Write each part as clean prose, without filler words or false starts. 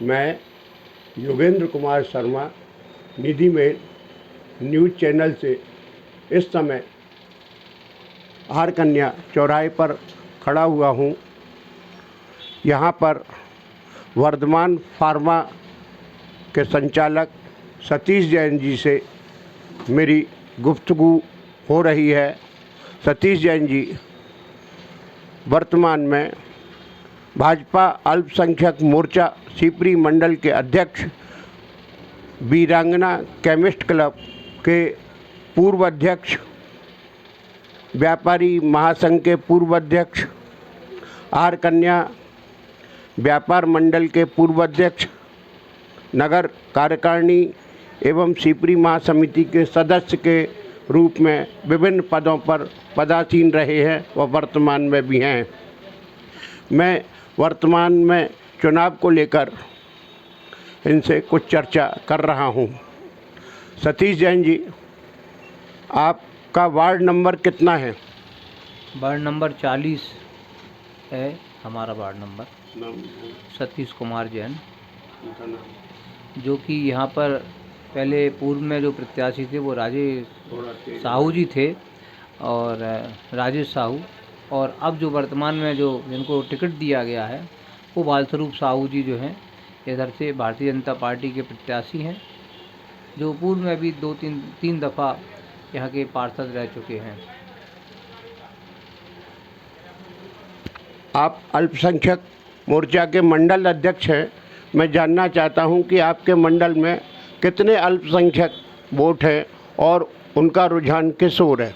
मैं योगेंद्र कुमार शर्मा निधि में news channel से इस समय आहार कन्या चौराहे पर खड़ा हुआ हूँ। यहाँ पर वर्धमान फार्मा के संचालक सतीश जैन जी से मेरी गुफ्तगू हो रही है। सतीश जैन जी वर्तमान में भाजपा अल्पसंख्यक मोर्चा सीपरी मंडल के अध्यक्ष, वीरांगना केमिस्ट क्लब के पूर्व अध्यक्ष, व्यापारी महासंघ के पूर्व अध्यक्ष, आहार कन्या व्यापार मंडल के पूर्व अध्यक्ष, नगर कार्यकारिणी एवं सीपरी महासमिति के सदस्य के रूप में विभिन्न पदों पर पदासीन रहे हैं व वर्तमान में भी हैं। मैं वर्तमान में चुनाव को लेकर इनसे कुछ चर्चा कर रहा हूं। सतीश जैन जी, आपका वार्ड नंबर कितना है? वार्ड नंबर 40 है हमारा वार्ड नंबर। सतीश कुमार जैन, जो कि यहाँ पर पहले पूर्व में जो प्रत्याशी थे वो राजेश साहू जी थे, और राजेश साहू, और अब जो वर्तमान में जो जिनको टिकट दिया गया है वो बालस्वरूप साहू जी जो हैं, इधर से भारतीय जनता पार्टी के प्रत्याशी हैं, जो पूर्व में भी तीन दफ़ा यहाँ के पार्षद रह चुके हैं। आप अल्पसंख्यक मोर्चा के मंडल अध्यक्ष हैं। मैं जानना चाहता हूं कि आपके मंडल में कितने अल्पसंख्यक वोट हैं और उनका रुझान किस ओर है?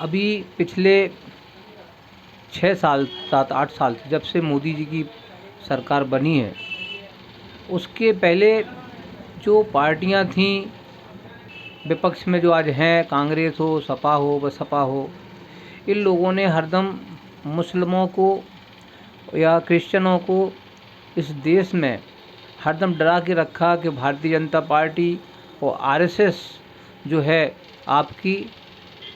अभी पिछले 6 साल 7-8 साल जब से मोदी जी की सरकार बनी है, उसके पहले जो पार्टियां थीं विपक्ष में, जो आज हैं, कांग्रेस हो, सपा हो, बसपा हो, इन लोगों ने हरदम मुस्लिमों को या क्रिश्चियनों को इस देश में हरदम डरा के रखा कि भारतीय जनता पार्टी और आरएसएस जो है आपकी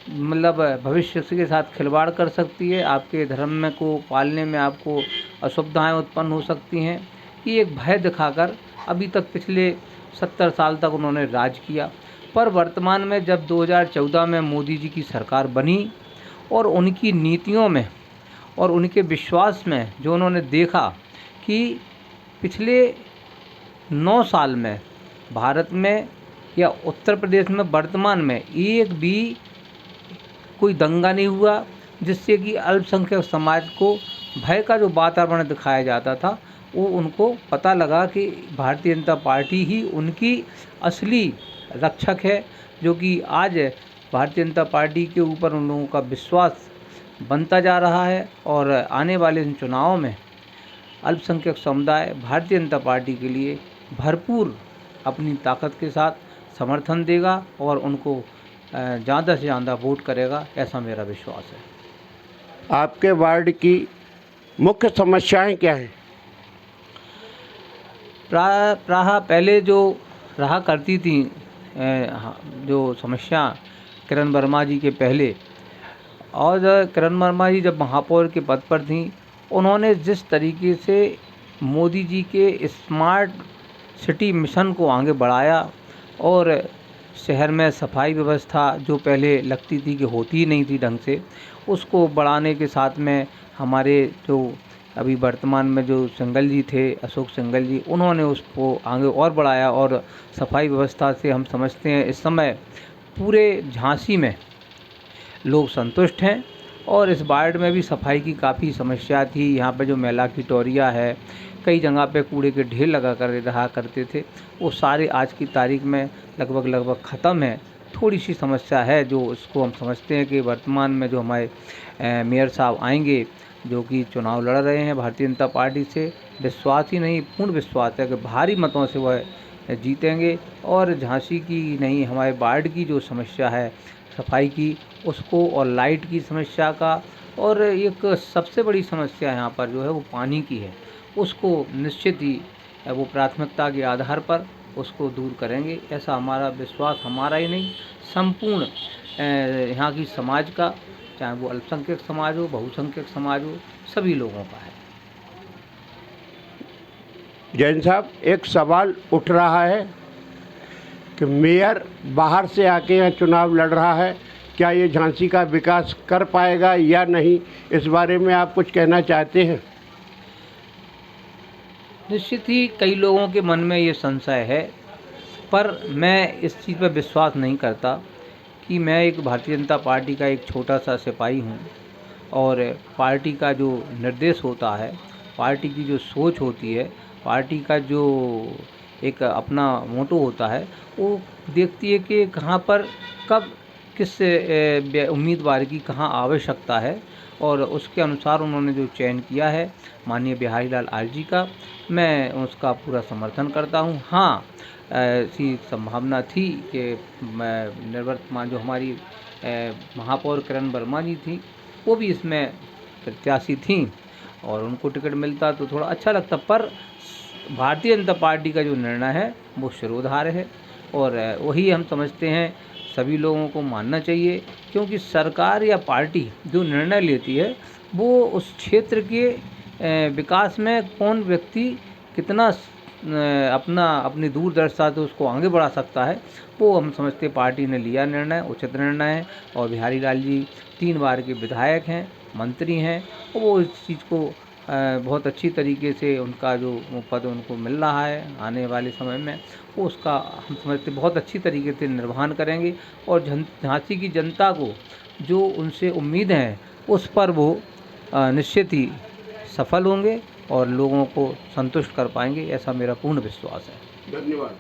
मतलब भविष्य के साथ खिलवाड़ कर सकती है, आपके धर्म में को पालने में आपको असुविधाएं उत्पन्न हो सकती हैं। ये एक भय दिखाकर अभी तक पिछले 70 साल तक उन्होंने राज किया। पर वर्तमान में जब 2014 में मोदी जी की सरकार बनी और उनकी नीतियों में और उनके विश्वास में जो उन्होंने देखा कि पिछले 9 साल में भारत में या उत्तर प्रदेश में वर्तमान में एक भी कोई दंगा नहीं हुआ जिससे कि अल्पसंख्यक समाज को भय का जो वातावरण दिखाया जाता था, वो उनको पता लगा कि भारतीय जनता पार्टी ही उनकी असली रक्षक है, जो कि आज भारतीय जनता पार्टी के ऊपर उन लोगों का विश्वास बनता जा रहा है। और आने वाले इन चुनावों में अल्पसंख्यक समुदाय भारतीय जनता पार्टी के लिए भरपूर अपनी ताकत के साथ समर्थन देगा और उनको ज़्यादा से ज़्यादा वोट करेगा, ऐसा मेरा विश्वास है। आपके वार्ड की मुख्य समस्याएं क्या हैं? प्रायः पहले जो रहा करती थी जो समस्या किरण वर्मा जी के पहले, और किरण वर्मा जी जब महापौर के पद पर थीं, उन्होंने जिस तरीके से मोदी जी के स्मार्ट सिटी मिशन को आगे बढ़ाया और शहर में सफाई व्यवस्था जो पहले लगती थी कि होती ही नहीं थी ढंग से, उसको बढ़ाने के साथ में हमारे जो अभी वर्तमान में जो सिंघल जी थे, अशोक सिंघल जी, उन्होंने उसको आगे और बढ़ाया। और सफाई व्यवस्था से हम समझते हैं इस समय पूरे झांसी में लोग संतुष्ट हैं। और इस वार्ड में भी सफाई की काफ़ी समस्या थी। यहाँ पे जो मैला की टोरिया है, कई जगह पे कूड़े के ढेर लगा कर रहा करते थे, वो सारे आज की तारीख में लगभग ख़त्म है। थोड़ी सी समस्या है जो उसको हम समझते हैं कि वर्तमान में जो हमारे मेयर साहब आएंगे, जो कि चुनाव लड़ रहे हैं भारतीय जनता पार्टी से, विश्वास ही नहीं पूर्ण विश्वास है कि भारी मतों से वह जीतेंगे और झांसी की नहीं, हमारे वार्ड की जो समस्या है सफाई की, उसको, और लाइट की समस्या का, और एक सबसे बड़ी समस्या यहाँ पर जो है वो पानी की है, उसको निश्चित ही वो प्राथमिकता के आधार पर उसको दूर करेंगे। ऐसा हमारा विश्वास, हमारा ही नहीं संपूर्ण यहाँ की समाज का, चाहे वो अल्पसंख्यक समाज हो, बहुसंख्यक समाज हो, सभी लोगों का है। जैन साहब, एक सवाल उठ रहा है कि मेयर बाहर से आके यहाँ चुनाव लड़ रहा है, क्या ये झांसी का विकास कर पाएगा या नहीं, इस बारे में आप कुछ कहना चाहते हैं? निश्चित ही कई लोगों के मन में ये संशय है, पर मैं इस चीज़ पर विश्वास नहीं करता कि मैं एक भारतीय जनता पार्टी का एक छोटा सा सिपाही हूँ और पार्टी का जो निर्देश होता है, पार्टी की जो सोच होती है, पार्टी का जो एक अपना मोटो होता है, वो देखती है कि कहाँ पर कब किस उम्मीदवार की कहाँ आवश्यकता है और उसके अनुसार उन्होंने जो चयन किया है माननीय बिहारी लाल आर्जी का, मैं उसका पूरा समर्थन करता हूँ। हाँ, ऐसी संभावना थी कि निवर्तमान जो हमारी महापौर किरण वर्मा जी थी, वो भी इसमें प्रत्याशी थीं और उनको टिकट मिलता तो थोड़ा अच्छा लगता, पर भारतीय जनता पार्टी का जो निर्णय है वो शिरोधार्य है और वही हम समझते हैं सभी लोगों को मानना चाहिए, क्योंकि सरकार या पार्टी जो निर्णय लेती है वो उस क्षेत्र के विकास में कौन व्यक्ति कितना अपनी दूरदर्शिता से उसको आगे बढ़ा सकता है, वो हम समझते पार्टी ने लिया निर्णय उचित निर्णय है। और बिहारी लाल जी 3 बार के विधायक हैं, मंत्री हैं, और वो इस चीज़ को बहुत अच्छी तरीके से उनका जो पद उनको मिल रहा है आने वाले समय में, वो उसका हम समझते बहुत अच्छी तरीके से निर्वहन करेंगे और झांसी की जनता को जो उनसे उम्मीद है उस पर वो निश्चित ही सफल होंगे और लोगों को संतुष्ट कर पाएंगे, ऐसा मेरा पूर्ण विश्वास है। धन्यवाद।